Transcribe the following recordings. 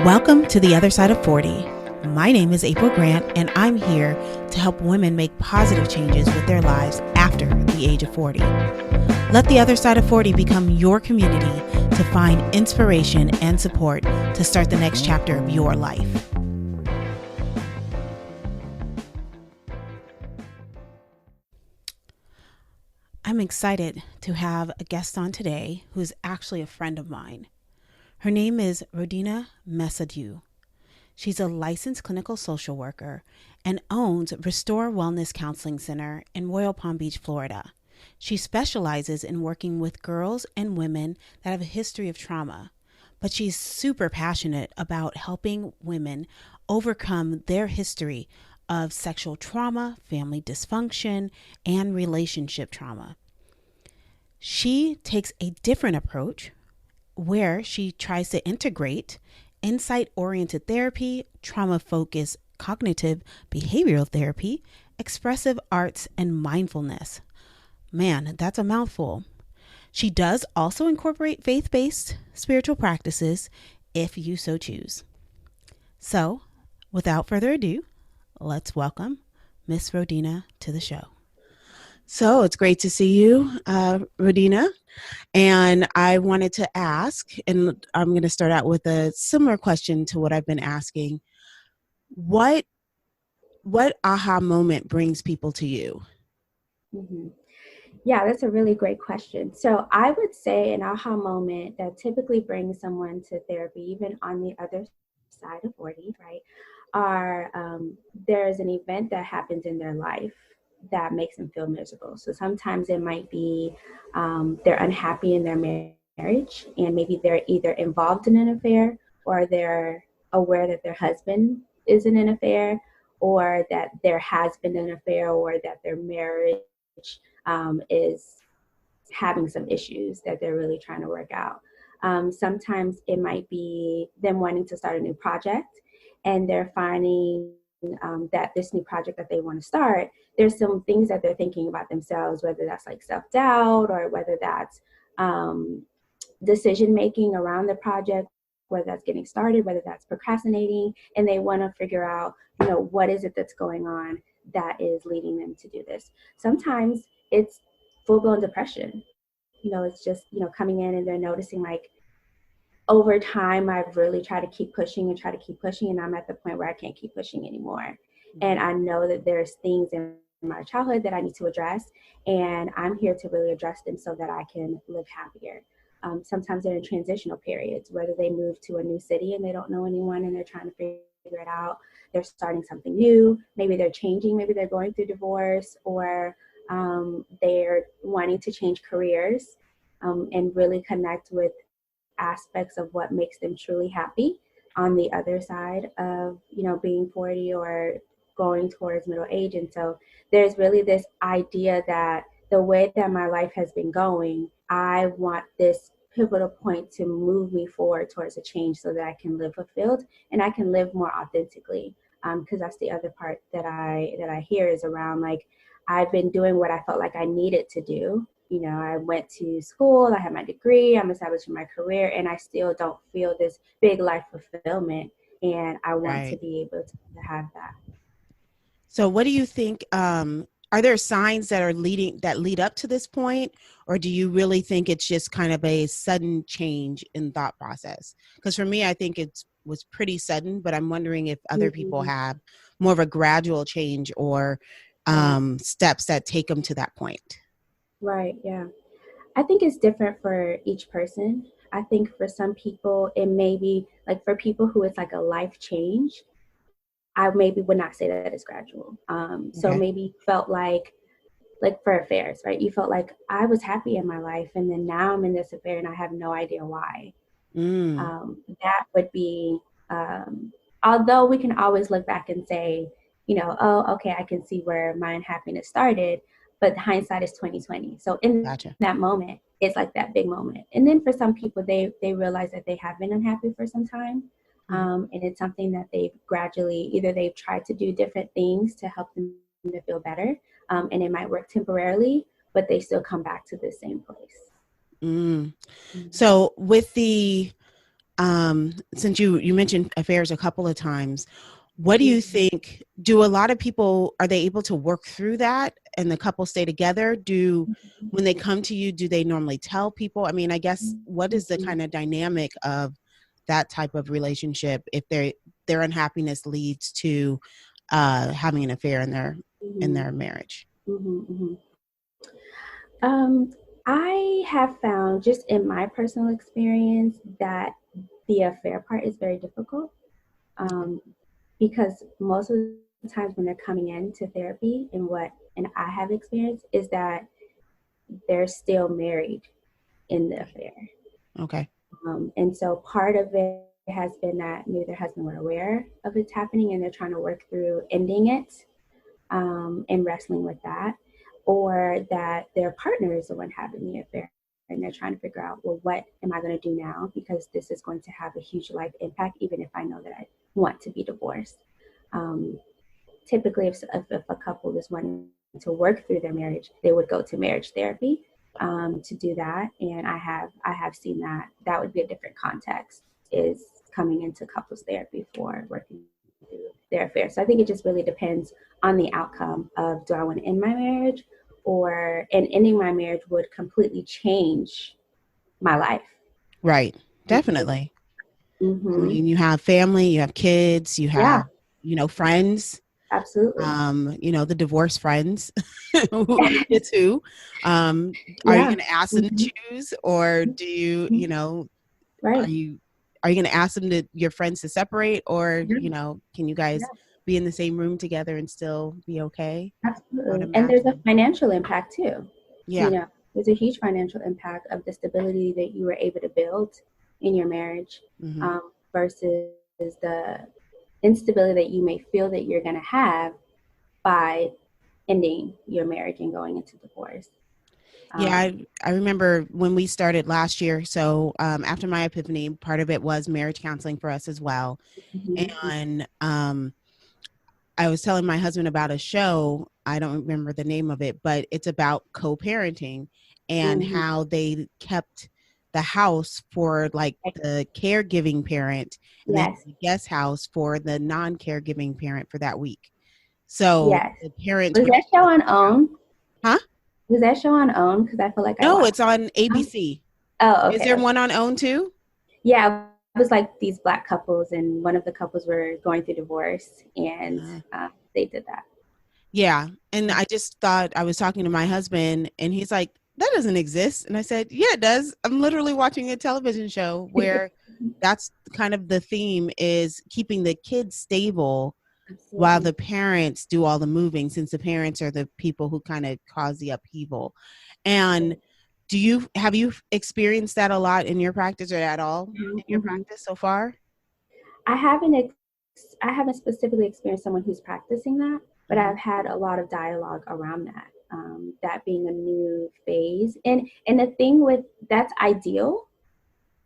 Welcome to the other side of 40. My name is April Grant, and I'm here to help women make positive changes with their lives after the age of 40. Let the other side of 40 become your community to find inspiration and support to start the next chapter of your life. I'm excited to have a guest on today who's actually a friend of mine. Her name is Rodina Mesadieu. She's a licensed clinical social worker and owns Restore Wellness Counseling Center in Royal Palm Beach, Florida. She specializes in working with girls and women that have a history of trauma, but she's super passionate about helping women overcome their history of sexual trauma, family dysfunction, and relationship trauma. She takes a different approach where she tries to integrate insight oriented therapy, trauma focused cognitive behavioral therapy, expressive arts, and mindfulness. Man, that's a mouthful. She does also incorporate faith based spiritual practices if you so choose. So, without further ado, let's welcome Miss Rodina to the show. So, it's great to see you, Rodina. And I wanted to ask, and I'm going to start out with a similar question to what I've been asking. What aha moment brings people to you? Mm-hmm. Yeah, that's a really great question. So I would say an aha moment that typically brings someone to therapy, even on the other side of 40, right, are there's an event that happens in their life that makes them feel miserable. So sometimes it might be they're unhappy in their marriage, and maybe they're either involved in an affair or they're aware that their husband is in an affair, or that there has been an affair, or that their marriage is having some issues that they're really trying to work out. Sometimes it might be them wanting to start a new project, and they're finding that this new project that they want to start, there's some things that they're thinking about themselves, whether that's like self-doubt, or whether that's decision making around the project, whether that's getting started, whether that's procrastinating, and they want to figure out, what is it that's going on that is leading them to do this. Sometimes it's full-blown depression. It's just, coming in and they're noticing, like, over time I've really tried to keep pushing and try to keep pushing, and I'm at the point where I can't keep pushing anymore. And I know that there's things in my childhood that I need to address, and I'm here to really address them so that I can live happier. Sometimes they're in transitional periods, whether they move to a new city and they don't know anyone and they're trying to figure it out. They're starting something new. Maybe they're changing. Maybe they're going through divorce, or they're wanting to change careers, and really connect with aspects of what makes them truly happy on the other side of, being 40 or going towards middle age. And so there's really this idea that the way that my life has been going, I want this pivotal point to move me forward towards a change so that I can live fulfilled and I can live more authentically. Because that's the other part that I hear is around, like, I've been doing what I felt like I needed to do. I went to school, I had my degree, I'm establishing my career, and I still don't feel this big life fulfillment. And I want to Right. be able to have that. So what do you think? Are there signs that lead up to this point, or do you really think it's just kind of a sudden change in thought process? Because for me, I think it was pretty sudden, but I'm wondering if other people Mm-hmm. have more of a gradual change or Right, steps that take them to that point. right, yeah. I think it's different for each person. I think for some people, it may be like, for people who it's like a life change, I maybe would not say that it's gradual. So Okay. maybe felt like for affairs, right? You felt like I was happy in my life, and then now I'm in this affair and I have no idea why. Mm, That would be, um, although we can always look back and say, oh, okay, I can see where my unhappiness started, but hindsight is 2020. So in gotcha. that moment, it's like that big moment. And then for some people, they realize that they have been unhappy for some time. Mhm. And it's something that they've gradually, either they've tried to do different things to help them to feel better, and it might work temporarily, but they still come back to the same place. Mm. Mhm. So with the since you mentioned affairs a couple of times, what do you think? Do a lot of people, are they able to work through that and the couple stay together? Do when they come to you, do they normally tell people? I mean, I guess what is the Mhm. kind of dynamic of that type of relationship if their unhappiness leads to having an affair in Mhm. their marriage? Mhm. Mhm. Um, I have found just in my personal experience that the affair part is very difficult, Mhm. um, because most of the times when they're coming into therapy, and I have experienced is that they're still married in the affair. Okay. And so part of it has been that maybe their husband were aware of it's happening and they're trying to work through ending it, and wrestling with that, or that their partner is the one having the affair and they're trying to figure out, well, what am I going to do now? Because this is going to have a huge life impact, even if I know that I want to be divorced. Um, Typically, if a couple is wanting to work through their marriage, they would go to marriage therapy, to do that. And I have seen that that would be a different context, is coming into couples therapy for working through their affairs. So I think it just really depends on the outcome of, do I want to end my marriage, or and ending my marriage would completely change my life. Right. Definitely. I Mm-hmm. mean, you have family, you have kids, you Yeah, have, friends, absolutely. the divorced friends who it's who. Are you Yeah. going to ask them to Mm-hmm. choose, or do you, are Right. you, are you going to ask them to your friends to separate, or, Yeah. can you guys be in the same room together and still be okay? I would Absolutely. And there's a imagine. financial impact too. You Yeah. know, there's a huge financial impact of the stability that you were able to build in your marriage, Hmm. versus the instability that you may feel that you're going to have by ending your marriage and going into divorce. Yeah, Um, I remember when we started last year. So after my epiphany, part of it was marriage counseling for us as well. mhm, And I was telling my husband about a show. I don't remember the name of it, but it's about co-parenting and mhm. how they kept the house for like the caregiving parent, and they had Yes, the guest house for the non-caregiving parent for that week. So yes. the parents Was would that just show like on hang out. OWN? Huh? Was that show on OWN? Because I feel like I No, watched. it's on Oh, ABC. oh, Is okay, there okay. one on OWN too? Yeah, it was like these black couples, and one of the couples were going through divorce, and Uh, they did that. Yeah. And I just thought, I was talking to my husband and he's like, that doesn't exist. And I said, yeah, it does. I'm literally watching a television show where that's kind of the theme, is keeping the kids stable while Absolutely. the parents do all the moving, since the parents are the people who kind of cause the upheaval. And have you experienced that a lot in your practice, or at all in your Mm-hmm. practice so far? I haven't I haven't specifically experienced someone who's practicing that, but Hmm. I've had a lot of dialogue around that. That being a new phase, and the thing with that's ideal,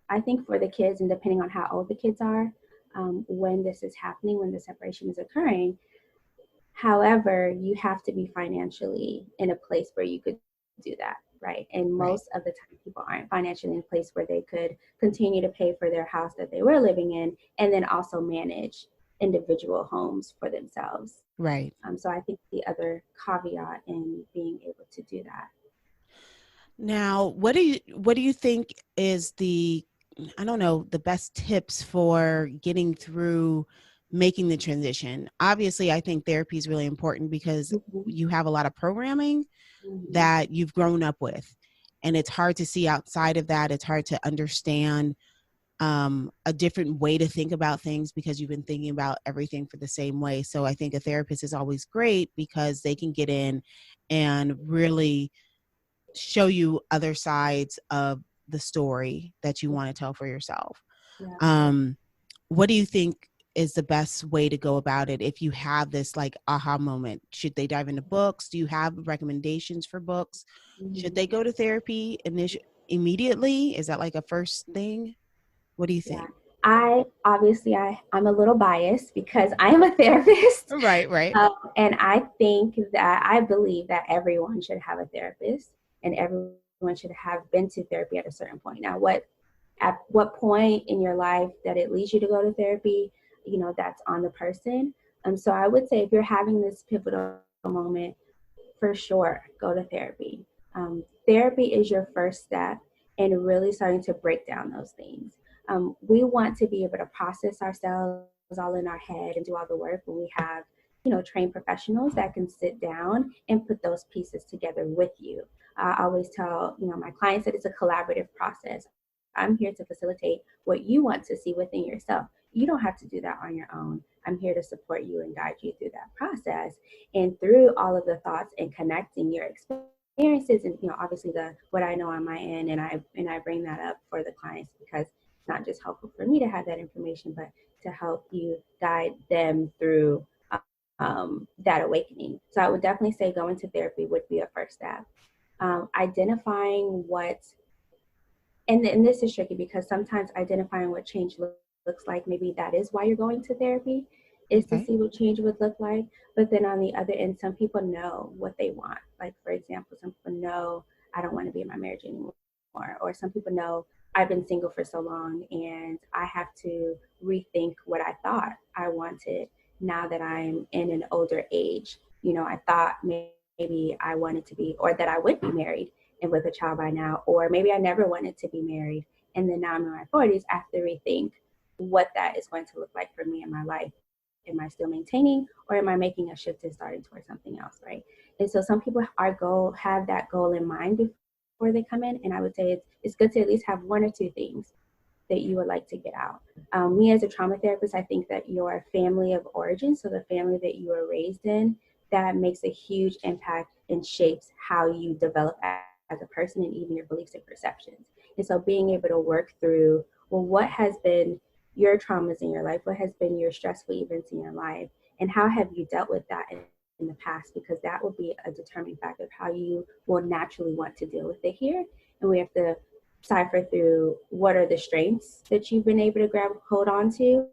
I think, for the kids, and depending on how old the kids are, when this is happening, when the separation is occurring. However, you have to be financially in a place where you could do that, right? And Right. most of the time, people aren't financially in a place where they could continue to pay for their house that they were living in and then also manage individual homes for themselves. Right. So I think the other caveat in being able to do that. Now, what do you think is the, I don't know, the best tips for getting through making the transition? Obviously, I think therapy is really important because Mm-hmm. you have a lot of programming Mm-hmm. that you've grown up with, and it's hard to see outside of that. It's hard to understand a different way to think about things because you've been thinking about everything for the same way. So I think a therapist is always great because they can get in and really show you other sides of the story that you want to tell for yourself. Yeah. Um, what do you think is the best way to go about it if you have this like aha moment? Should they dive into books? Do you have recommendations for books? Should Mm-hmm. they go to therapy immediately? Is that like a first thing? What do you Yeah. think? I'm a little biased because I am a therapist. Right, right. And I believe that everyone should have a therapist and everyone should have been to therapy at a certain point. Now, what at what point in your life that it leads you to go to therapy, that's on the person. So I would say if you're having this pivotal moment, for sure, go to therapy. Therapy is your first step in really starting to break down those things. We want to be able to process ourselves all in our head and do all the work when we have, trained professionals that can sit down and put those pieces together with you. I always tell, my clients that it's a collaborative process. I'm here to facilitate what you want to see within yourself. You don't have to do that on your own. I'm here to support you and guide you through that process. And through all of the thoughts and connecting your experiences, and obviously the what I know on my end, and I bring that up for the clients because it's not just helpful for me to have that information, but to help you guide them through that awakening. So I would definitely say going to therapy would be a first step. Identifying what, and this is tricky because sometimes identifying what change looks like, maybe that is why you're going to therapy, is to see Okay. what change would look like. But then on the other end, some people know what they want. Like, for example, some people know, I don't want to be in my marriage anymore. Or some people know, I've been single for so long and I have to rethink what I thought I wanted now that I'm in an older age. I thought maybe I wanted to be, or that I would be married and with a child by now, or maybe I never wanted to be married. And then now I'm in my 40s, I have to rethink what that is going to look like for me in my life. Am I still maintaining, or am I making a shift and starting towards something else, right? And so some people have that goal in mind before they come in, and I would say it's good to at least have one or two things that you would like to get out. Me as a trauma therapist, I think that your family of origin, so the family that you were raised in, that makes a huge impact and shapes how you develop as a person and even your beliefs and perceptions. And so being able to work through, well, what has been your traumas in your life? What has been your stressful events in your life? And how have you dealt with that in the past? Because that will be a determining factor of how you will naturally want to deal with it here. And we have to cipher through what are the strengths that you've been able to grab hold on to,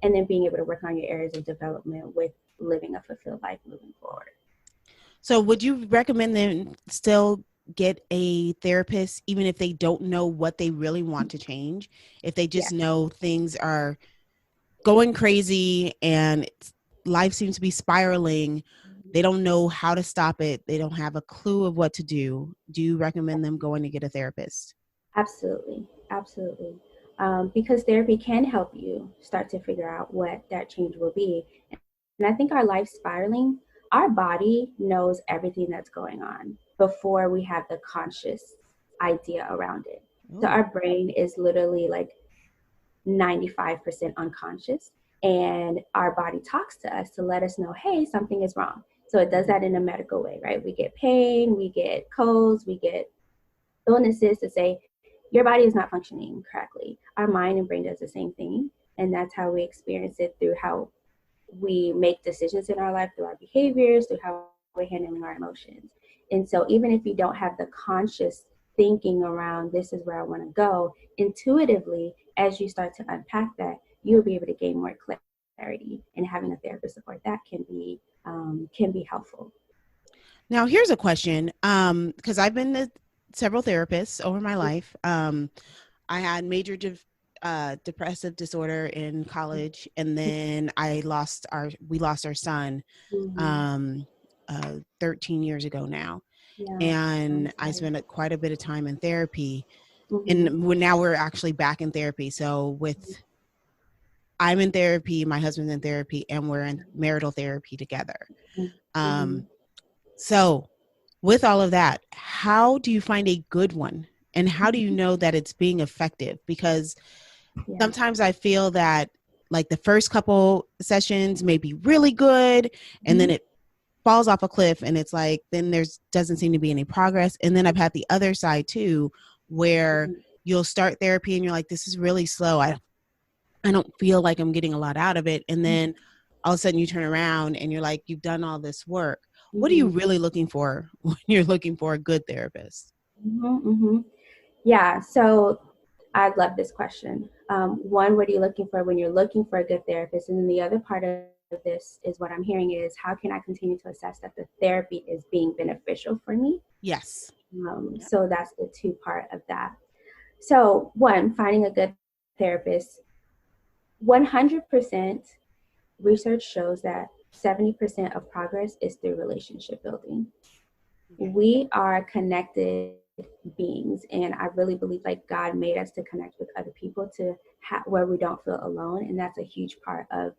and then being able to work on your areas of development with living a fulfilled life moving forward. So, would you recommend them still get a therapist, even if they don't know what they really want to change? If they Yeah, just know things are going crazy and life seems to be spiraling, they don't know how to stop it, they don't have a clue of what to do you recommend them going to get a therapist? absolutely, absolutely. Because therapy can help you start to figure out what that change will be. And I think our life spiraling, our body knows everything that's going on before we have the conscious idea around it. So Oh. our brain is literally like 95% unconscious. And our body talks to us to let us know, hey, something is wrong. So it does that in a medical way, right? We get pain, we get colds, we get illnesses to say, your body is not functioning correctly. Our mind and brain does the same thing. And that's how we experience it through how we make decisions in our life, through our behaviors, through how we're handling our emotions. And so even if you don't have the conscious thinking around this is where I want to go, intuitively, as you start to unpack that, you'll be able to gain more clarity. And having a therapist support that can be helpful. Now, here's a question, because I've been to several therapists over my life. I had major depressive disorder in college, and then we lost our son Mm-hmm. um, 13 years ago now, Yeah, I'm and I sorry. spent quite a bit of time in therapy. Mm-hmm. And now we're actually back in therapy. So I'm in therapy, my husband's in therapy, and we're in marital therapy together. Mm-hmm. Um, so with all of that, how do you find a good one? And how do you know that it's being effective? Because Yeah. sometimes I feel that like the first couple sessions may be really good, and then Mm-hmm. it falls off a cliff, and it's like then there's doesn't seem to be any progress. And then I've had the other side too, where you'll start therapy and you're like, this is really slow. I don't feel like I'm getting a lot out of it. And then all of a sudden you turn around and you're like, you've done all this work. What are you Mm-hmm. really looking for when you're looking for a good therapist? Mm-hmm. Mm-hmm. Yeah. So I love this question. One, what are you looking for when you're looking for a good therapist? And then the other part of this is what I'm hearing is how can I continue to assess that the therapy is being beneficial for me? Yes. Yep. So that's the two part of that. So, one, finding a good therapist, 100% research shows that 70% of progress is through relationship building. Okay. We are connected beings, and I really believe like God made us to connect with other people to where we don't feel alone, and that's a huge part of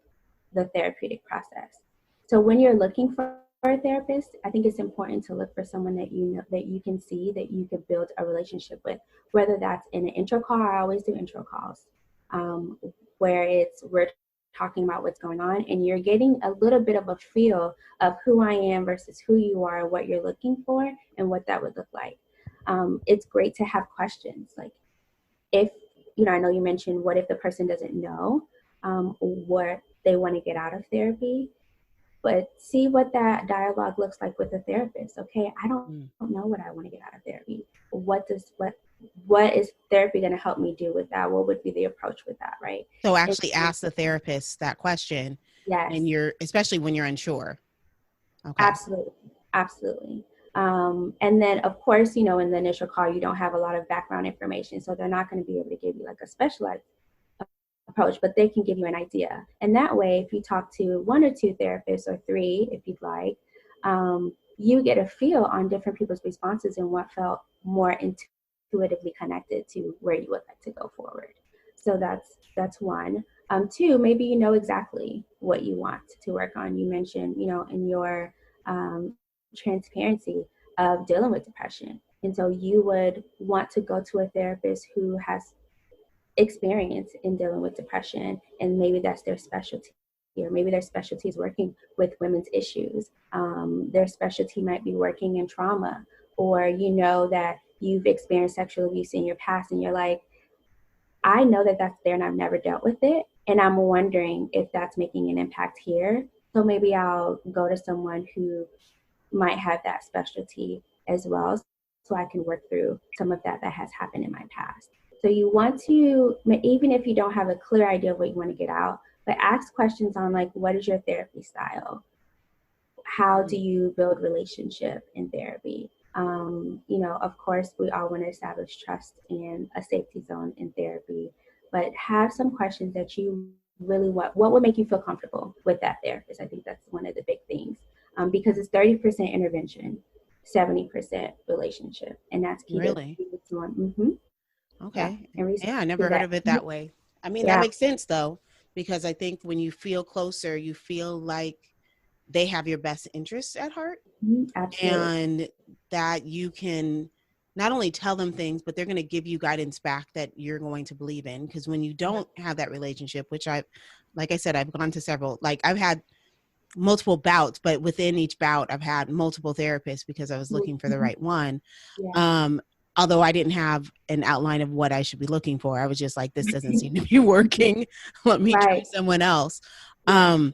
the therapeutic process. So when you're looking for a therapist, I think it's important to look for someone that you know, that you can see, that you could build a relationship with, whether that's in an intro call. I always do intro calls, um, where we're talking about what's going on and you're getting a little bit of a feel of who I am versus who you are, what you're looking for, and what that would look like. It's great to have questions like, if I know you mentioned, what if the person doesn't know what they want to get out of therapy, but see what that dialogue looks like with a therapist. Okay, I don't know Mm. what I want to get out of therapy. What is therapy going to help me do with that? What would be the approach with that, right? So And actually ask the therapist that question, and yes, especially when you're unsure. Okay. absolutely, absolutely. And then, of course, in the initial call, you don't have a lot of background information, so they're not going to be able to give you like a specialized approach, but they can give you an idea. And that way, if you talk to one or two therapists or three, if you'd like, you get a feel on different people's responses and what felt more intuitively connected to where you would like to go forward. So that's one. Two, maybe you know exactly what you want to work on. You mentioned, in your transparency of dealing with depression. And so you would want to go to a therapist who has experience in dealing with depression, and maybe that's their specialty, or maybe their specialty is working with women's issues. Their specialty might be working in trauma, or that you've experienced sexual abuse in your past and you're like, I know that that's there and I've never dealt with it, and I'm wondering if that's making an impact here. So maybe I'll go to someone who might have that specialty as well, so I can work through some of that has happened in my past. So you want to, even if you don't have a clear idea of what you want to get out, but ask questions on like, what is your therapy style? How do Mhm. you build relationship in therapy? Of course, we all want to establish trust and a safety zone in therapy, but have some questions that you really want. What would make you feel comfortable with that therapist? I think that's one of the big things, because it's 30% intervention, 70% relationship, and that's key to Really? someone. Yeah, Okay. and Yeah, I do never heard that. of it that way. I mean, that Yeah, makes sense though, because I think when you feel closer, you feel like they have your best interests at heart, absolutely. and that you can not only tell them things, but they're going to give you guidance back that you're going to believe in. Because when you don't have that relationship, which like I said, I've gone to several, like I've had multiple bouts, but within each bout, I've had multiple therapists because I was looking for the Mhm. right one. Yeah. Um, Although I didn't have an outline of what I should be looking for, I was just like, this doesn't seem to be working. Let me try Right. someone else. Yeah.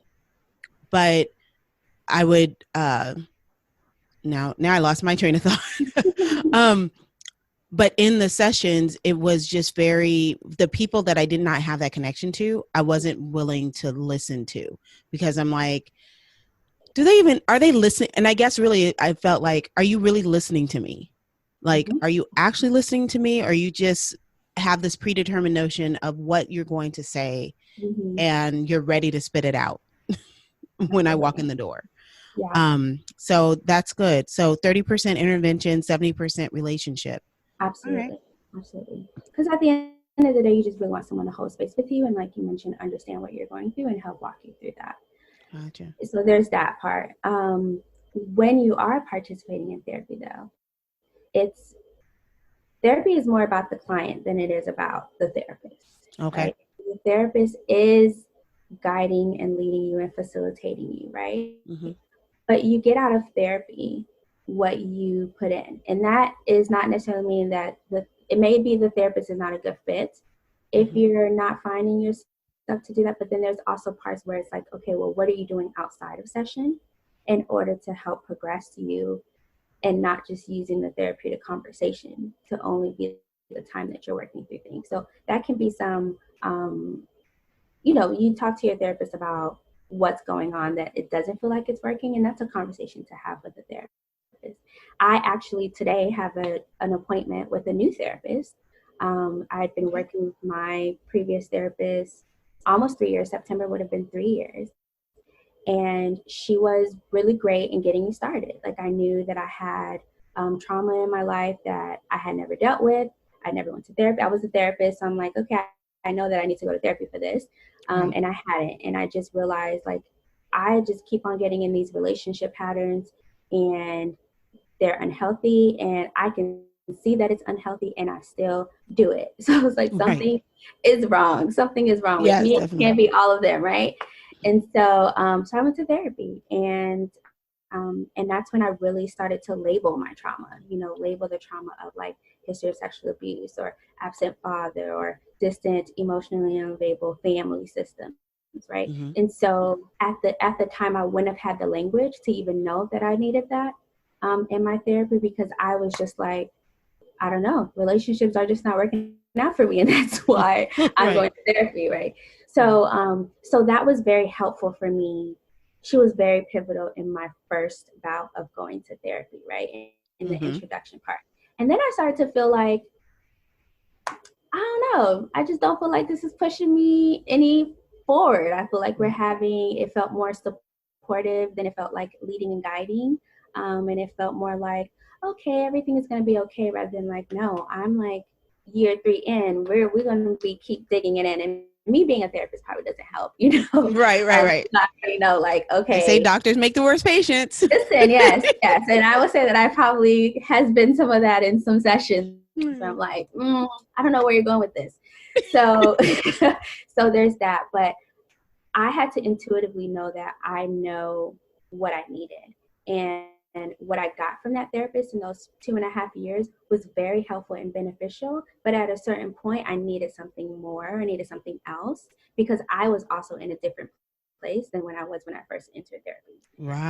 But I would now I lost my train of thought. um, but in the sessions, it was just the people that I did not have that connection to, I wasn't willing to listen to, because I'm like, are they listening? And I guess really I felt like, are you really listening to me? Like, Mhm. are you actually listening to me? Or you just have this predetermined notion of what you're going to say Mhm. and you're ready to spit it out when I walk in Absolutely. the door? Yeah. So that's good. So 30% intervention, 70% relationship. All right. Absolutely. Absolutely. Because at the end of the day, you just really want someone to hold space with you, and like you mentioned, understand what you're going through and help walk you through that. Gotcha. So there's that part. When you are participating in therapy, though, it's therapy is more about the client than it is about the therapist, right? Okay. The therapist is guiding and leading you and facilitating you, right? Hmm. But you get out of therapy what you put in. And that is not necessarily mean that it may be the therapist is not a good fit if Hmm. you're not finding yourself to do that. But then there's also parts where it's like, okay, well, what are you doing outside of session in order to help progress you, and not just using the therapeutic conversation to only be the time that you're working through things. So that can be some, you talk to your therapist about what's going on that it doesn't feel like it's working, and that's a conversation to have with the therapist. I actually today have an appointment with a new therapist, I'd been working with my previous therapist almost 3 years. September would have been 3 years. And she was really great in getting me started. Like, I knew that I had trauma in my life that I had never dealt with. I never went to therapy. I was a therapist. So I'm like, okay, I know that I need to go to therapy for this. Right. And I hadn't. And I just realized, like, I just keep on getting in these relationship patterns, and they're unhealthy, and I can see that it's unhealthy, and I still do it. So it's like, Right. something is wrong. Something is wrong with Yes, me. It definitely. can't be all of them, right? And so, so I went to therapy, and that's when I really started to label my trauma. Label the trauma of, like, history of sexual abuse, or absent father, or distant, emotionally unavailable family systems, right? Hmm. And so at the time, I wouldn't have had the language to even know that I needed that in my therapy, because I was just like, I don't know, relationships are just not working out for me, and that's why I'm Right. going to therapy, right? Right. So that was very helpful for me. She was very pivotal in my first bout of going to therapy, right? In the Hmm. introduction part. And then I started to feel like, I don't know, I just don't feel like this is pushing me any forward. I feel like Right. it felt more supportive than it felt like leading and guiding. And it felt more like, okay, everything is going to be okay, rather than like, no, I'm like year 3 in, we're going to be keep digging it in. And me being a therapist probably doesn't help, Right. Right. Right. I already know, like, They say okay, doctors make the worst patients. listen, yes, yes. And I would say that I probably has been some of that in some sessions where I'm Right. like, I don't know where you're going with this. So, so there's that. But I had to intuitively know that I know what I needed. And what I got from that therapist in those 2.5 years was very helpful and beneficial. But at a certain point, I needed something more. I needed something else, because I was also in a different place than when I was when I first entered therapy.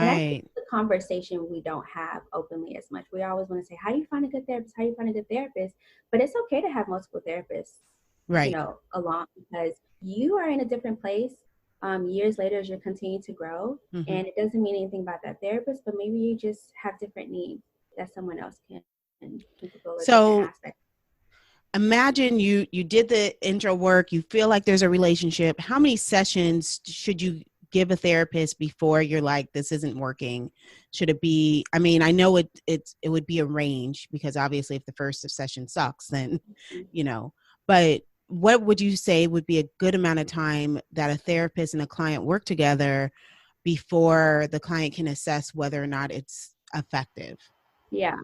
And I think Right. the conversation we don't have openly as much. We always want to say, how do you find a good therapist? How do you find a good therapist? But it's okay to have multiple therapists, Right. along, because you are in a different place years later as you continue to grow. Hmm. And it doesn't mean anything about that therapist, but maybe you just have different needs that someone else can fulfill, a different So aspect. imagine you did the intro work, you feel like there's a relationship. How many sessions should you give a therapist before you're like, this isn't working? Should it be, I mean, I know it would be a range, because obviously if the first session sucks, then you know, but what would you say would be a good amount of time that a therapist and a client work together before the client can assess whether or not it's effective? Yeah.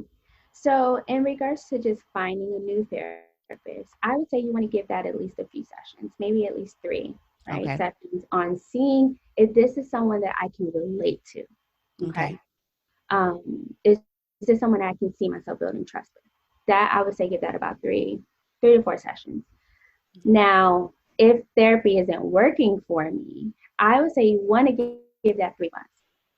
So, in regards to just finding a new therapist, I would say you want to give that at least a few sessions, maybe at least three, right? Okay. Sessions on seeing if this is someone that I can relate to. Okay. Okay. Is this someone I can see myself building trust with? That I would say give that about three to four sessions. Now, if therapy isn't working for me, I would say you want to give that 3 months,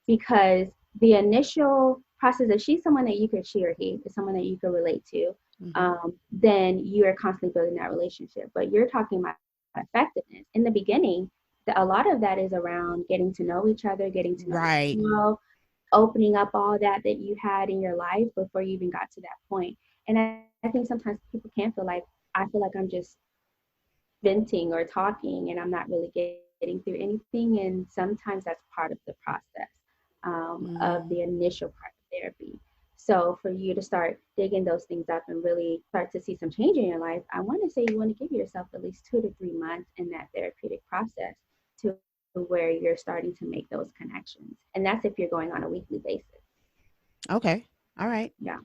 because the initial process, if she's someone that she or he is someone that you can relate to, Hmm. then you are constantly building that relationship. But you're talking about effectiveness. In the beginning, a lot of that is around getting to know each other, getting to know Right. yourself, opening up all that you had in your life before you even got to that point. And I think sometimes people can feel like, I feel like I'm just venting or talking and I'm not really getting through anything. And sometimes that's part of the process of Mm. the initial part of therapy. So for you to start digging those things up and really start to see some change in your life, I want to say you want to give yourself at least 2 to 3 months in that therapeutic process to where you're starting to make those connections. And that's if you're going on a weekly basis. Okay. All right. Yeah.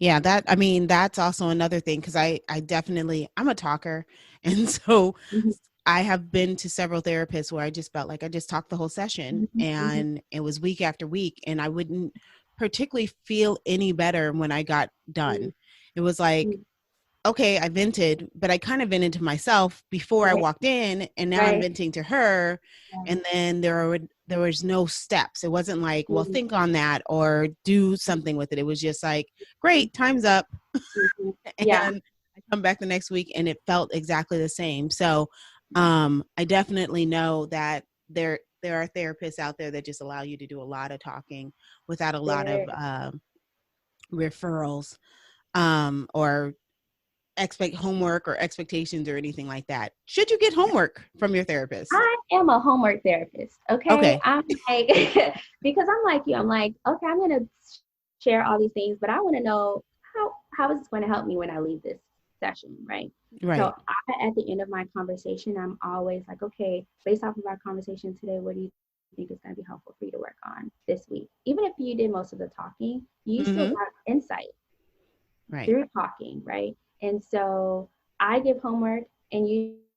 Yeah, that, I mean, that's also another thing, because I definitely, I'm a talker. And so Mm-hmm. I have been to several therapists where I just felt like I just talked the whole session, Mm-hmm. Mm-hmm. and it was week after week, and I wouldn't particularly feel any better when I got done. It was like, Mm-hmm. okay, I vented, but I kind of vented to myself before I Right. walked in, and now I'm Right. venting to her. Yeah. And then there was no steps. It wasn't like, well, Mm-hmm. think on that or do something with it. It was just like, great, time's up. Mm-hmm. Yeah. And I come back the next week and it felt exactly the same. So I definitely know that there are therapists out there that just allow you to do a lot of talking without a lot of There. referrals, or expect homework or expectations or anything like that. Should you get homework from your therapist? I am a homework therapist. Okay. Okay. I'm like, because I'm like you, I'm like, okay, I'm going to share all these things, but I want to know how is this going to help me when I leave this session, right? So Right. at the end of my conversation, I'm always like, okay, based off of our conversation today, what do you think is going to be helpful for you to work on this week? Even if you did most of the talking, you still Mm-hmm. got insight Right. through talking, right? And so I give homework, and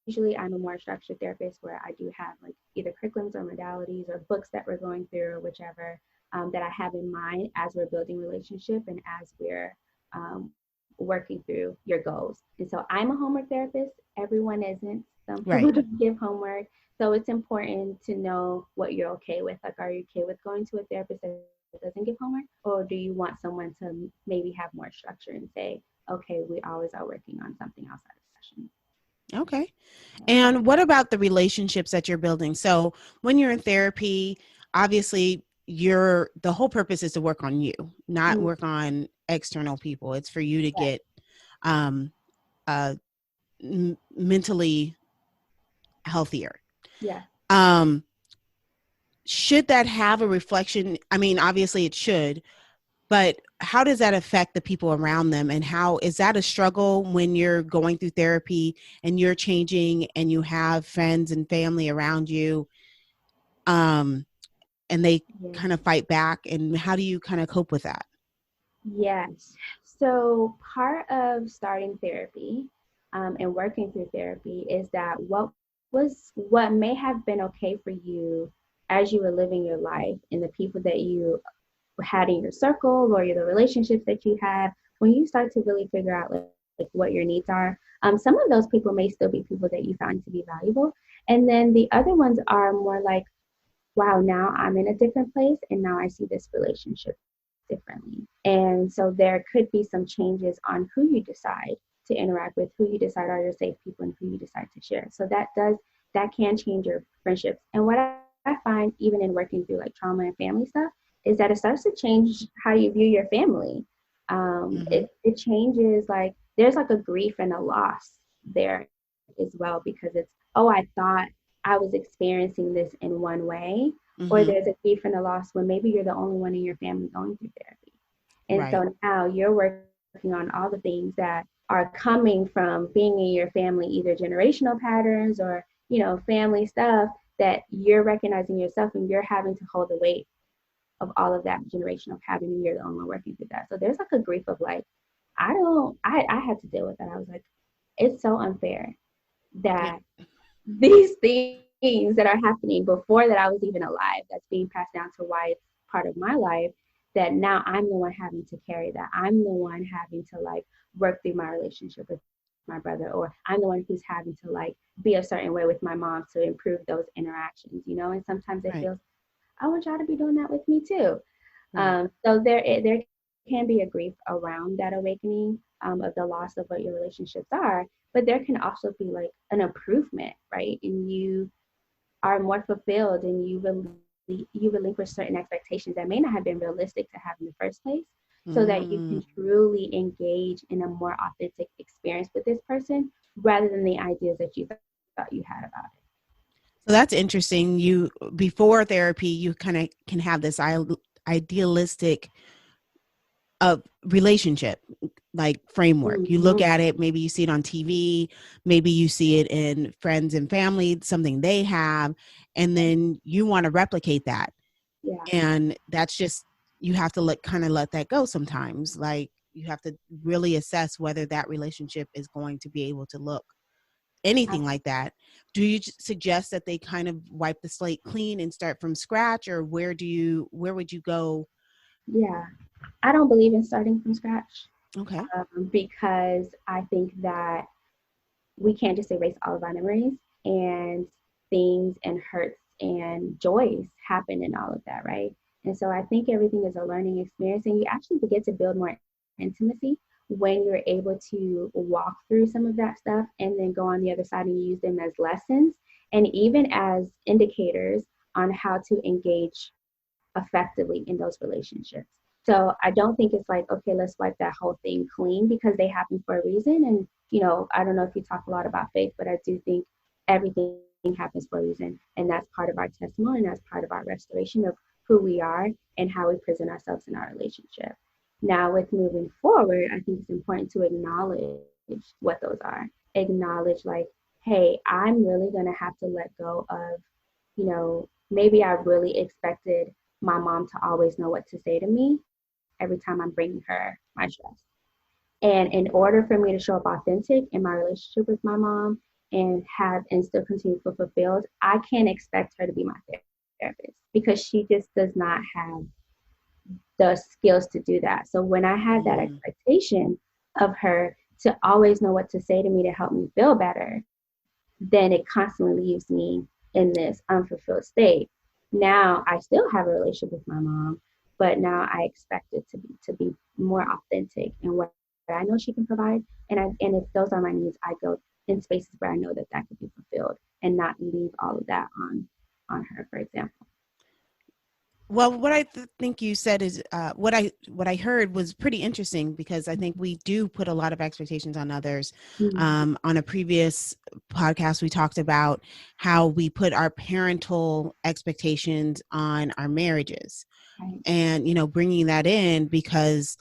usually I'm a more structured therapist where I do have like either curriculums or modalities or books that we're going through or whichever that I have in mind as we're building relationship and as we're working through your goals. And so I'm a homework therapist. Everyone isn't. Some people Right. don't give homework. So it's important to know what you're okay with. Like, are you okay with going to a therapist that doesn't give homework? Or do you want someone to maybe have more structure and say, okay, we always are working on something outside of session? Okay. Yeah. And what about the relationships that you're building? So when you're in therapy, obviously the whole purpose is to work on you, not Mm, work on external people. It's for you to yeah. get um mentally healthier. Yeah. Um should that have a reflection? I mean, obviously it should, but how does that affect the people around them? And how is that a struggle when you're going through therapy and you're changing and you have friends and family around you? Um, and they Yeah. kind of fight back, and how do you kind of cope with that? Yes. So part of starting therapy and working through therapy is that what may have been okay for you as you were living your life and the people that you had in your circle or the relationships that you had, when you start to really figure out like what your needs are, some of those people may still be people that you find to be valuable. And then the other ones are more like, wow, now I'm in a different place and now I see this relationship differently. And so there could be some changes on who you decide to interact with, who you decide are your safe people, and who you decide to share. So that can change your friendships. And what I find, even in working through like trauma and family stuff, is that it starts to change how you view your family. Mm-hmm. It changes, like there's like a grief and a loss there as well, because it's, oh, I thought I was experiencing this in one way, or Mm-hmm. there's a grief and a loss when maybe you're the only one in your family going through therapy. And Right. so now you're working on all the things that are coming from being in your family, either generational patterns or, family stuff that you're recognizing yourself, and you're having to hold the weight of all of that generational pattern, and you're the only one working through that. So there's like a grief of like, I had to deal with that. I was like, it's so unfair Yeah. that these things that are happening before that I was even alive, that's being passed down to why it's part of my life, that now I'm the one having to carry that. I'm the one having to like work through my relationship with my brother, or I'm the one who's having to like be a certain way with my mom to improve those interactions, and sometimes it feels, Right. I want y'all to be doing that with me too. Right. So there can be a grief around that awakening of the loss of what your relationships are, but there can also be like an improvement, right? And you are more fulfilled, and you relinquish certain expectations that may not have been realistic to have in the first place, so that you can Mm. truly engage in a more authentic experience with this person rather than the ideas that you thought you had about it. So that's interesting. You before therapy, you kind of can have this idealistic of relationship like framework. You look Mm-hmm. at it, maybe you see it on TV, maybe you see it in friends and family, something they have, and then you want to replicate that. Yeah. And that's just, you have to let that go sometimes. Like you have to really assess whether that relationship is going to be able to look anything like that. Do you suggest that they kind of wipe the slate clean and start from scratch, or where would you go? Yeah. I don't believe in starting from scratch, Okay. because I think that we can't just erase all of our memories, and things and hurts and joys happen in all of that, right? And so I think everything is a learning experience, and you actually get to build more intimacy when you're able to walk through some of that stuff and then go on the other side and use them as lessons and even as indicators on how to engage effectively in those relationships. So I don't think it's like, okay, let's wipe that whole thing clean, because they happen for a reason. And I don't know if you talk a lot about faith, but I do think everything happens for a reason. And that's part of our testimony, and that's part of our restoration of who we are and how we present ourselves in our relationship. Now, with moving forward, I think it's important to acknowledge what those are. Acknowledge, like, hey, I'm really going to have to let go of, maybe I really expected my mom to always know what to say to me every time I'm bringing her my stress. And in order for me to show up authentic in my relationship with my mom and still continue to feel fulfilled, I can't expect her to be my therapist because she just does not have the skills to do that. So when I had that Mm, expectation of her to always know what to say to me to help me feel better, then it constantly leaves me in this unfulfilled state. Now I still have a relationship with my mom, but now I expect it to be more authentic in what I know she can provide. And if those are my needs, I go in spaces where I know that could be fulfilled and not leave all of that on her, for example. well, what think you said is what I heard was pretty interesting, because I think we do put a lot of expectations on others. Mm-hmm. On a previous podcast, we talked about how we put our parental expectations on our marriages, Right. and bringing that in because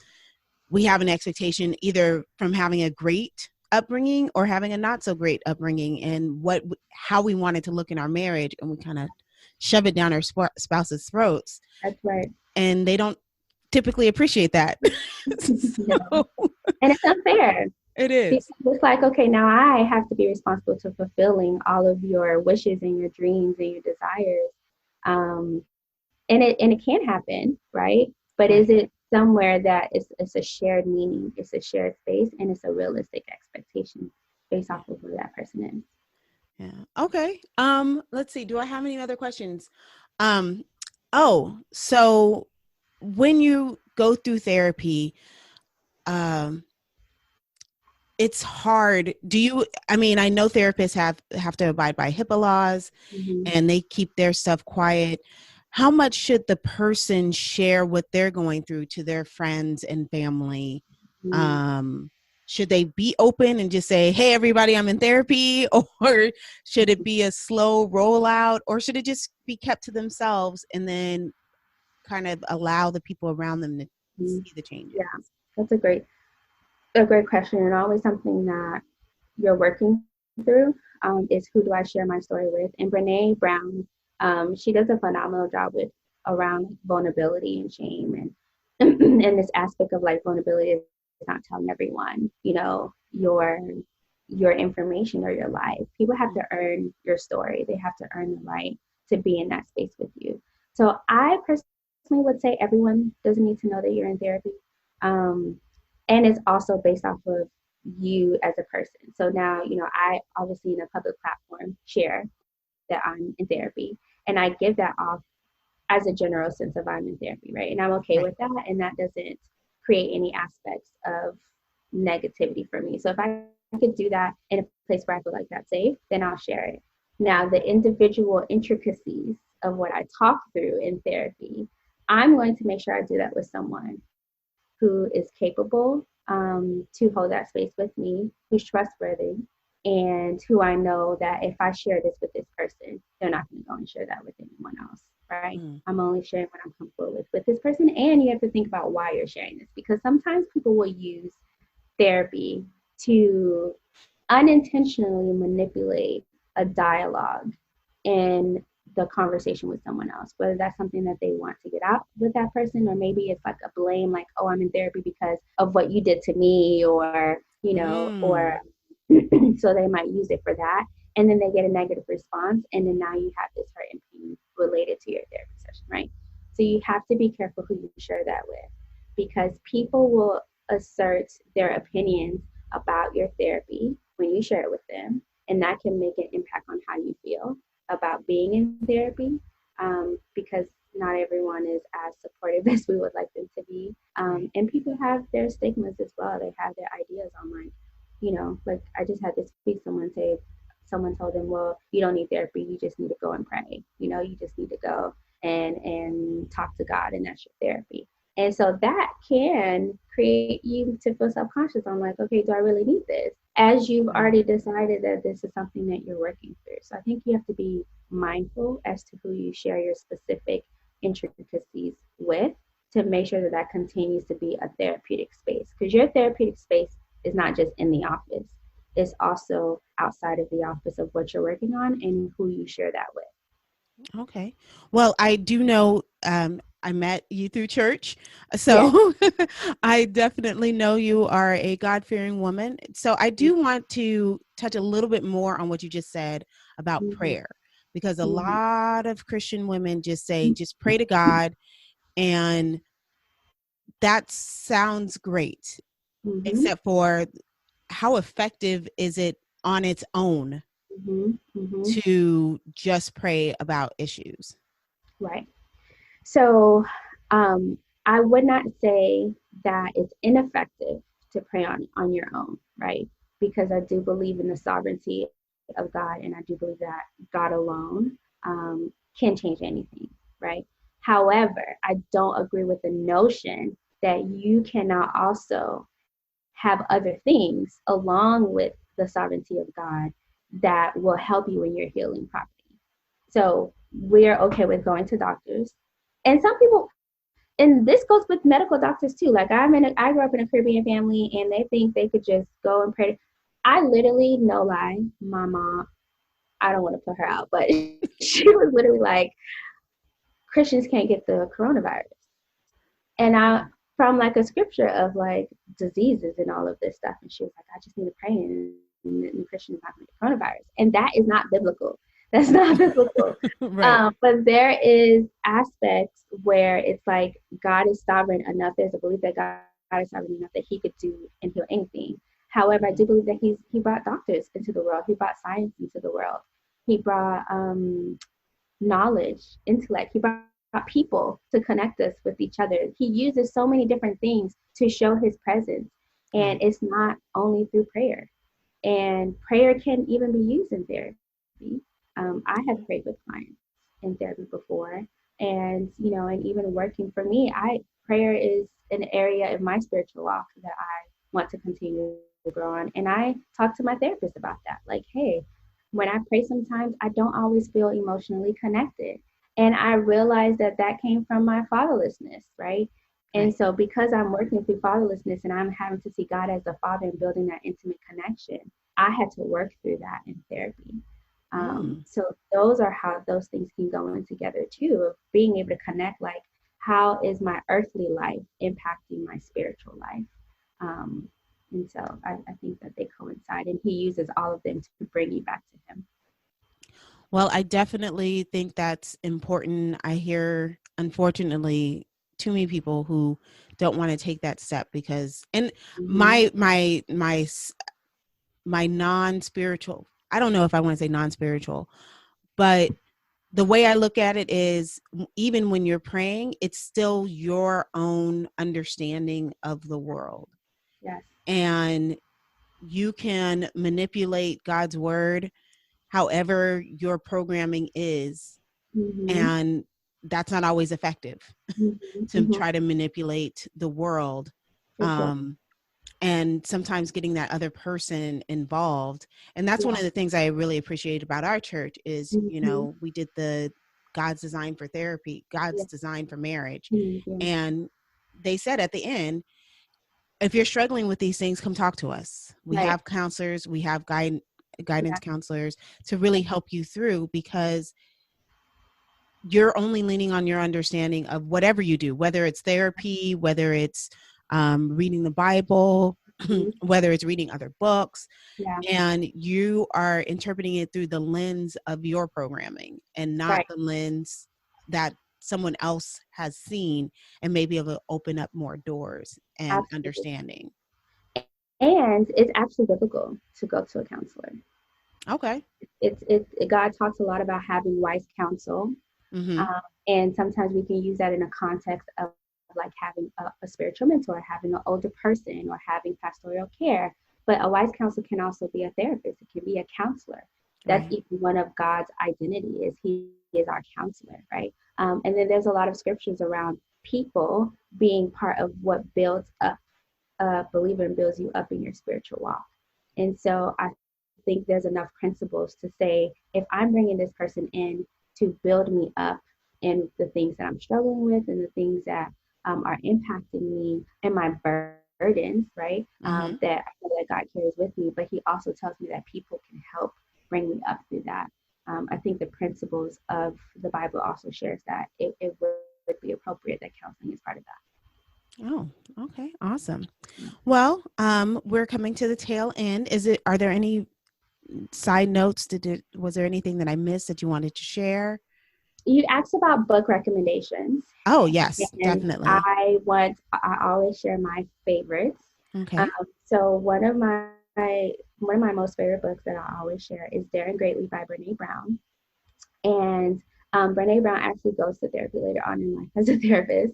we have an expectation either from having a great upbringing or having a not so great upbringing, and how we want it to look in our marriage, and we kind of shove it down our spouse's throats, That's right. and they don't typically appreciate that. No. So And it's unfair it because is. it's like, okay, now I have to be responsible to fulfilling all of your wishes and your dreams and your desires. And it can happen, right? But is Right. it somewhere that it's a shared meaning, it's a shared space, and it's a realistic expectation based Yeah. off of who that person is? Yeah. Okay. Let's see. Do I have any other questions? Um, oh, so when you go through therapy, um, it's hard. I mean, I know therapists have to abide by HIPAA laws, Mm-hmm. and they keep their stuff quiet. How much should the person share what they're going through to their friends and family? Mm-hmm. Um, should they be open and just say, "Hey, everybody, I'm in therapy," or should it be a slow rollout, or should it just be kept to themselves and then kind of allow the people around them to see the changes? Yeah, that's a great question, and always something that you're working through, is who do I share my story with? And Brene Brown, she does a phenomenal job with around vulnerability and shame and this aspect of like vulnerability is not telling everyone, your information or your life. People have to earn your story. They have to earn the right to be in that space with you. So I personally would say everyone doesn't need to know that you're in therapy. Um, and it's also based off of you as a person. So now, I obviously in a public platform share that I'm in therapy, and I give that off as a general sense of I'm in therapy, right? And I'm okay with Right. that, and that doesn't create any aspects of negativity for me. So if I could do that in a place where I feel like that's safe, then I'll share it. Now, the individual intricacies of what I talk through in therapy, I'm going to make sure I do that with someone who is capable, to hold that space with me, who's trustworthy, and who I know that if I share this with this person, they're not going to go and share that with anyone else, right? Mm. I'm only sharing what I'm comfortable with this person. And you have to think about why you're sharing this because sometimes people will use therapy to unintentionally manipulate a dialogue in the conversation with someone else, whether that's something that they want to get out with that person, or maybe it's like a blame, like, oh, I'm in therapy because of what you did to me, or Mm. so they might use it for that. And then they get a negative response. And then now you have this hurt and pain related to your therapy session, right? So you have to be careful who you share that with because people will assert their opinions about your therapy when you share it with them. And that can make an impact on how you feel about being in therapy, because not everyone is as supportive as we would like them to be. Right. And people have their stigmas as well. They have their ideas on like, like I just had this week someone told them, well, you don't need therapy, you just need to go and pray. You just need to go and talk to God, and that's your therapy. And so that can create you to feel self-conscious on like, okay, do I really need this? as you've already decided that this is something that you're working through. So I think you have to be mindful as to who you share your specific intricacies with to make sure that that continues to be a therapeutic space. Because your therapeutic space is not just in the office, it's also outside of the office of what you're working on and who you share that with. Okay. Well, I do know I met you through church. Yes. So I definitely know you are a God fearing woman. So I do want to touch a little bit more on what you just said about Mm-hmm. prayer, because a Mm-hmm. lot of Christian women just say, just pray to God. And that sounds great, Mm-hmm. except for how effective is it on its own Mm-hmm. Mm-hmm. to just pray about issues? Right. So I would not say that it's ineffective to pray on your own, right? Because I do believe in the sovereignty of God, and I do believe that God alone can change anything, right? However, I don't agree with the notion that you cannot also have other things along with the sovereignty of God that will help you in your healing property. So we're okay with going to doctors. And some people, and this goes with medical doctors too. Like I grew up in a Caribbean family and they think they could just go and pray. I literally, no lie, my mom, I don't want to put her out, but she was literally like, Christians can't get the coronavirus. And I from like a scripture of like diseases and all of this stuff. And she was like, I just need to pray and Christian is not going to get coronavirus. And that is not biblical. That's not biblical. Right. But there is aspects where it's like God is sovereign enough. There's a belief that God is sovereign enough that He could do and heal anything. However, I do believe that He brought doctors into the world. He brought science into the world. He brought knowledge, intellect. He brought people to connect us with each other. He uses so many different things to show His presence, and Right. it's not only through prayer. And prayer can even be used in therapy. I have prayed with clients in therapy before, and and even working for me, I prayer is an area of my spiritual walk that I want to continue to grow on. And I talk to my therapist about that. Like, hey, when I pray, sometimes I don't always feel emotionally connected. And I realized that that came from my fatherlessness, right? And Right. so, because I'm working through fatherlessness and I'm having to see God as the father and building that intimate connection, I had to work through that in therapy. Mm. So, those are how those things can go in together too, of being able to connect like, how is my earthly life impacting my spiritual life? Um, and so I think that they coincide, and he uses all of them to bring you back to him. Well, I definitely think that's important. I hear, unfortunately, too many people who don't want to take that step because, and Mm-hmm. my non-spiritual, I don't know if I want to say non-spiritual, but the way I look at it is, even when you're praying, it's still your own understanding of the world. Yes. And you can manipulate God's word however your programming is. Mm-hmm. And that's not always effective Mm-hmm. to Mm-hmm. try to manipulate the world. For sure. Um, and sometimes getting that other person involved. And that's one Yeah. of the things I really appreciate about our church is, Mm-hmm. we did the God's design for therapy, God's Yeah. design for marriage. Mm-hmm. And they said at the end, if you're struggling with these things, come talk to us. We Right. have counselors, we have guidance Yeah. counselors to really help you through, because you're only leaning on your understanding of whatever you do, whether it's therapy, whether it's reading the Bible, Mm-hmm. whether it's reading other books, Yeah. and you are interpreting it through the lens of your programming and not Right. the lens that someone else has seen, and maybe it'll open up more doors and Absolutely. understanding. And it's actually biblical to go to a counselor. Okay. God talks a lot about having wise counsel. Mm-hmm. And sometimes we can use that in a context of like having a spiritual mentor, having an older person, or having pastoral care. But a wise counsel can also be a therapist. It can be a counselor. That's Right. even one of God's identity is He is our counselor, right? And then there's a lot of scriptures around people being part of what builds up a believer and builds you up in your spiritual walk. And so I think there's enough principles to say, if I'm bringing this person in to build me up in the things that I'm struggling with and the things that are impacting me and my burdens, right? Mm-hmm. That I know that God carries with me, but He also tells me that people can help bring me up through that. I think the principles of the Bible also shares that it would be appropriate that counseling is part of Oh, okay. Awesome. that. Well, we're coming to the tail end. Are there any side notes? Was there anything that I missed that you wanted to share? You asked about book recommendations, Oh, yes, and definitely. I always share my favorites. Um, Okay. so one of my most favorite books that I always share is Daring Greatly by Brene Brown. And Brene Brown actually goes to therapy later on in life as a therapist,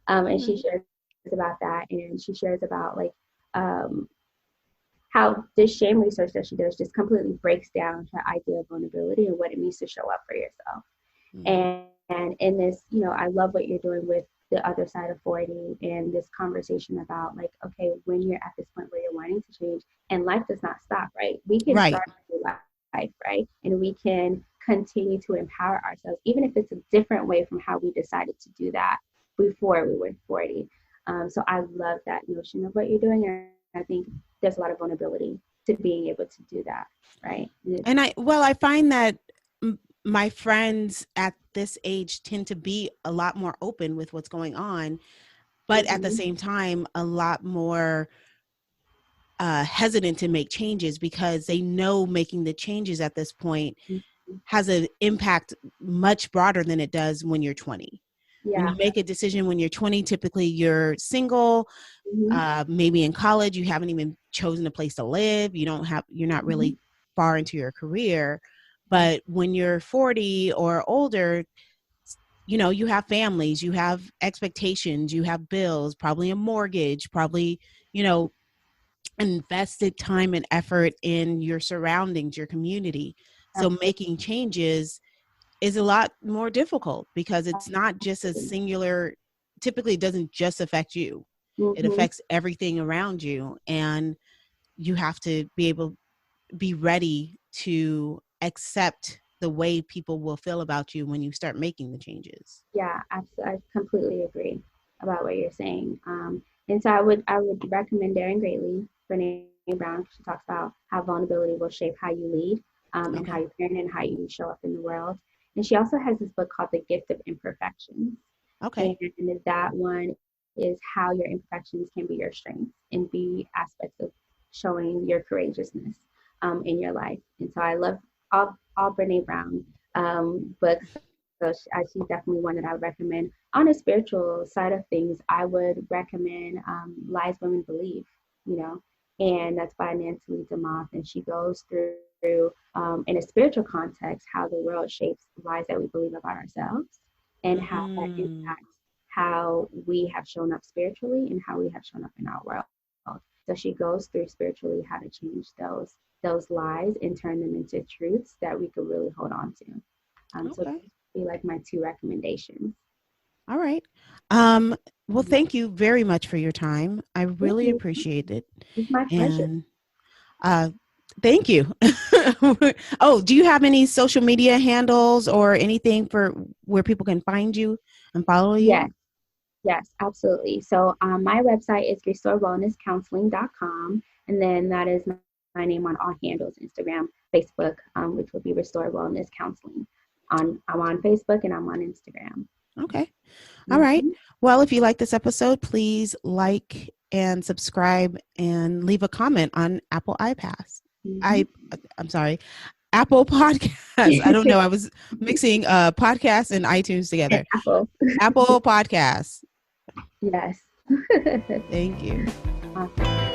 and she Mhm. shares about that, and she shares about like um, how this shame research that she does just completely breaks down her idea of vulnerability and what it means to show up for yourself. Mhm. And in this, you know, I love what you're doing with the other side of 40 and this conversation about like, okay, when you're at this point where you're wanting to change and life does not stop, right? We can Right. start a new life, right? And we can continue to empower ourselves, even if it's a different way from how we decided to do that before we were 40. So I love that notion of what you're doing. And I think there's a lot of vulnerability to being able to do that, right? And I find that my friends at this age tend to be a lot more open with what's going on, but at the Mm-hmm, same time, a lot more hesitant to make changes because they know making the changes at this point mm-hmm. has an impact much broader than it does when you're 20. When you Yeah. make a decision when you're 20, typically you're single, Mm-hmm, maybe in college, you haven't even chosen a place to live. You're not mm-hmm. really far into your career. But when you're 40 or older, you have families, you have expectations, you have bills, probably a mortgage, probably, you know, invested time and effort in your surroundings, your community. So Absolutely. making changes is a lot more difficult because it's not just a singular, typically it doesn't just affect you. It Mm-hmm. affects everything around you. And you have to be ready to accept the way people will feel about you when you start making the changes. Yeah, I completely agree about what you're saying. And so I would recommend Daring Greatly, Brene Brown. She talks about how vulnerability will shape how you lead, and how Okay. you parent and how you show up in the world. And she also has this book called The Gift of Imperfections. Okay. And that one is how your imperfections can be your strengths and be aspects of showing your courageousness in your life. And so I love all Brene Brown books. So she's definitely one that I would recommend. On a spiritual side of things, I would recommend Lies Women Believe, you know, and that's by Nancy Lee DeMoss. And she goes through, in a spiritual context, how the world shapes lies that we believe about ourselves and how that Mm, impacts how we have shown up spiritually and how we have shown up in our world. So she goes through spiritually how to change those lies and turn them into truths that we could really hold on to. So okay. those would be like my two recommendations. All right. Um, well, thank you very much for your time. I Thank really you. appreciate it. It's my pleasure. And uh, thank you. Oh, do you have any social media handles or anything for where people can find you and follow you? Yes, yes, absolutely. So my website is restorewellnesscounseling.com. And then that is my name on all handles, Instagram, Facebook, which would be Restore Wellness Counseling. I'm on Facebook and I'm on Instagram. Okay. All right. Mm-hmm. Well, if you like this episode, please like and subscribe and leave a comment on Apple iPass. Mm-hmm. I I'm sorry, Apple Podcasts. I don't know. I was mixing podcasts and iTunes And together. Apple. Apple Podcasts. Yes. Thank you. Awesome.